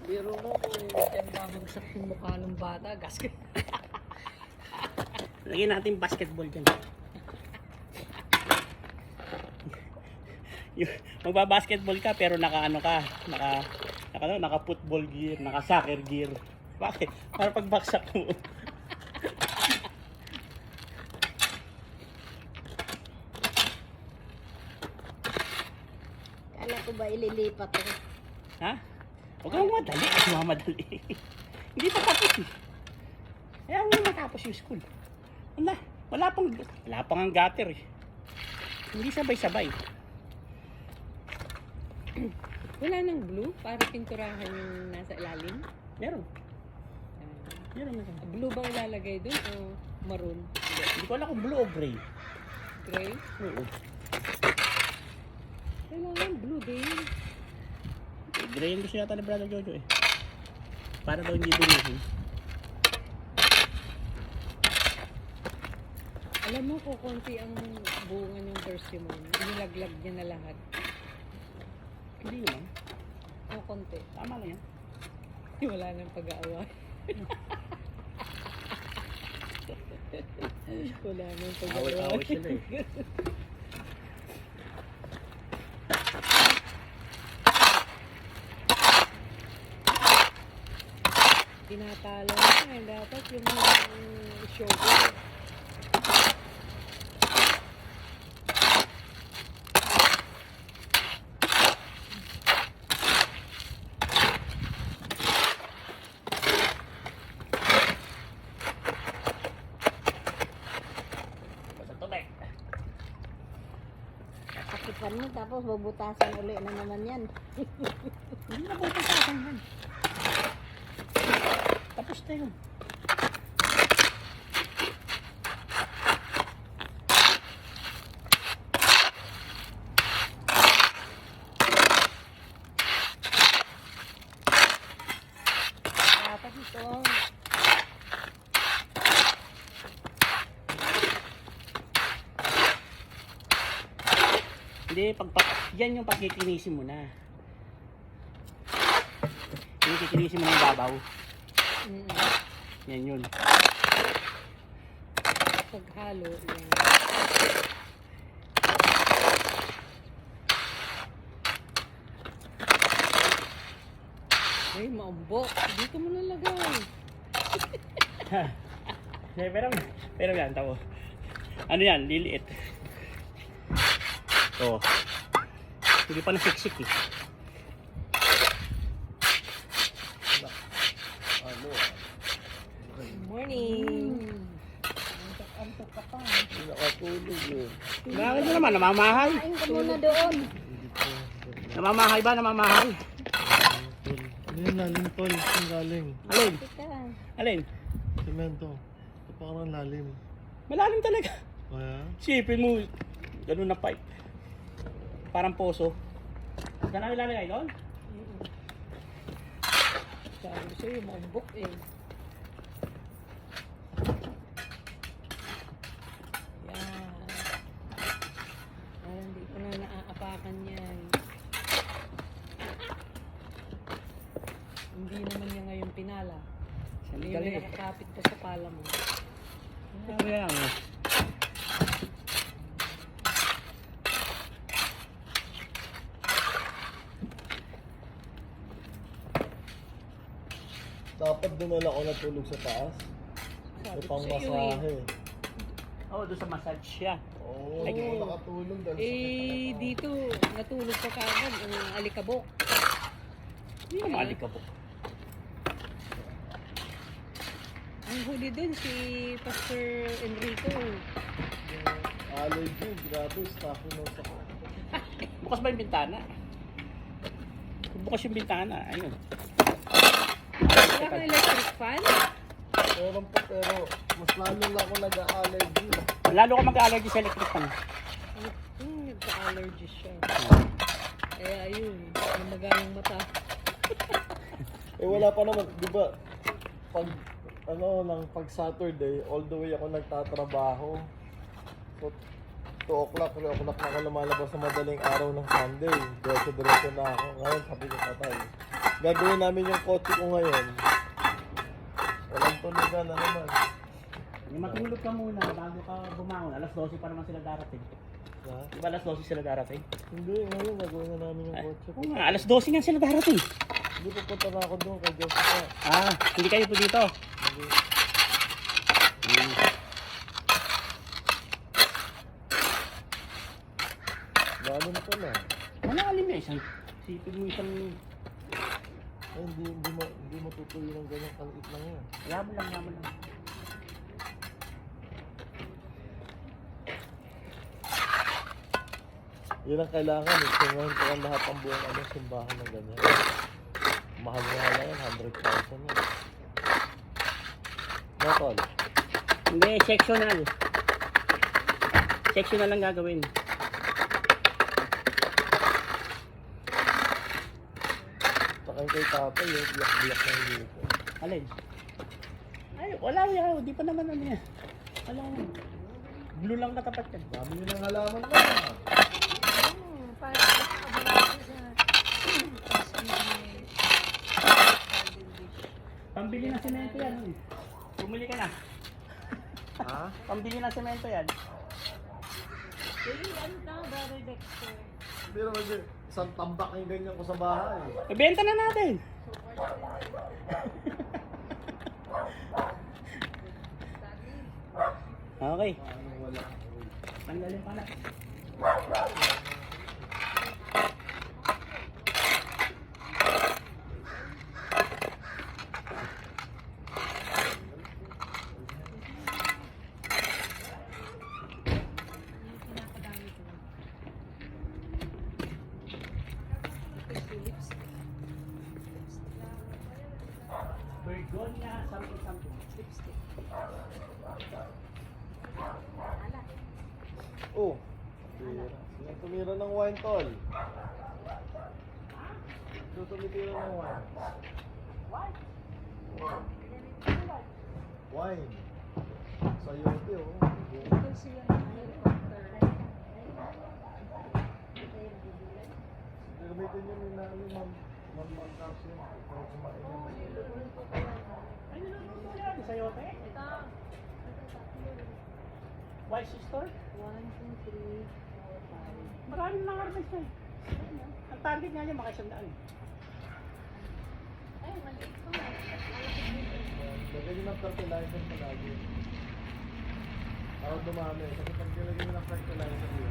Biro mo kung dyan babagsak yung mukha ng bata, gasket. Lagyan natin basketball dyan. Magbabasketball ka pero naka-ano ka, naka football gear, naka soccer gear. Bakit? Para pagbaksak mo. Kala ko ba ililipat ko? Ha? Huwag kang madali. Mamadali. Hindi pa tapos eh. Kaya mo matapos yung school. Wala pang ang gutter eh. Hindi sabay-sabay. Wala nang blue para pinturahan yung nasa ilalim? Meron. Meron. Blue bang ilalagay dun o maroon? Hindi ko alam kung blue o gray. Gray? Oo. Kailangan blue din. Gray yung gusto yata ni Brother Jojo eh. Para daw hindi dumihin. Alam mo kung konti ang bunga ng persimmon, inilaglag niya na lahat. Hindi naman. O konti. Tama lang yan. Wala nang pag-aaway. Wala nang pag-aaway. Away sila eh. Tinatalo na dapat yung sugar. Basta tubig. Kakipan mo tapos bubutasan uli na naman yan. Hindi na bubutasan yan. Tapos na yun. Dapat ito. Hindi, yan yung pagkikinisin mo na. Yung kikinisin mo ng babaw. Yan yun. Paghalo, yan. Ay, maumbok. Dito mo nalagay. Pero yan, tao. Ano yan, liliit. Oo. Hindi pa nasiksik eh. Morning. Antok ka pa. Nakatulog yun. Bakit mo naman, namamahay? Kain ka muna doon. Namamahay ba, namamahay? Ano yung lalim tol? Yung lalim. Alin? Tika. Alin? Semento. Ito pa ka ng lalim. Malalim talaga. Kaya? Sipin mo, ganun na pipe. Parang poso. Ganun ilalagay doon? Sabi ko sa'yo, maumbok eh. Yan. Parang hindi ko na naaapakan yan. Hindi naman niya ngayon pinala. Hindi Sandali. na nakakapit pa sa pala mo. Ano yan? Dapat dinala ko natulog sa taas. Sabi May ko pang sa'yo masahe. Oo, doon sa massage siya. Oo, Ay, hindi ko nakatulog dahil sakit Eh, na ako. dito, natulog pa kaagad ang alikabok. Ang alikabok. Ang huli dun si Pastor Enrico. Allergy, grabe, stocking nose ako. Bukas ba yung bintana? Bukas yung bintana, ayun. Wala kang electric fan? Meron pa pero mas lalo lang ako nag-allergy. Lalo ka mag-allergy sa electric fan. Nagka-allergy siya. Kaya ayun, namaga yung mata. Eh wala pa naman, di ba? Pag pag Saturday, all the way ako nagtatrabaho. So 2 o'clock, 3 o'clock na ako lumalabas sa madaling araw ng Sunday. Diretso na ako. Ngayon sabi ko patay. gagawin namin yung kotse ko ngayon. Walang tulugan na naman. Matulog ka muna bago ka bumangon. Alas 12 pa naman sila darating. Ha? Diba alas 12 sila darating? Hindi, ngayon gagawin na namin yung kotse ko. Oo nga, alas 12 nga sila darating. Hindi pupunta na ako doon kay Jessica. Ah, hindi kayo po dito. Hindi. Lalim ka na. Malalim na isang. Sipin mo isang. Ay, hindi matutuloy ng ganyang kaliit lang yan. Yaman lang. Yun ang kailangan eh. Sungahin ko ang lahat ang buong simbahan ng ganyan. Mahal nga lang yan, 100,000 yan. No, tol? Hindi, sectional. Sectional lang gagawin. Saka yung kay Tatay, biyak-biyak na yung dito. Alin? Ay, wala yan. Di pa naman ano yan. Wala yan. Blue lang katapat yan. Dami nyo ng halaman na. Pambili ng semento yan. Bumili ka na. Ha? Pambili ng semento yan. Ano ka, Brother Dexter? Pero kasi, isang tambak yung ganyan ko sa bahay. Ibenta na natin. Okay. Wala. Tanggalin pala. Bergonia, something. Lipstick. Oh. Sino tumira ng wine, tol? Sino tumitira ng wine? Wine. Sayote, oh. Gamitin nyo yung namin, ma'am. Ma'am Carson. Kung kumain naman. Ay, niluluto yan. Sayote? White store? 1, 2, 3, 4, 5. Maraming mga harvest na eh. Ang target nga niya, makisandaan. Lagyan nyo ng fertilizer palagi. Para dumami. Kasi pag nilagyan nyo ng fertilizer yun,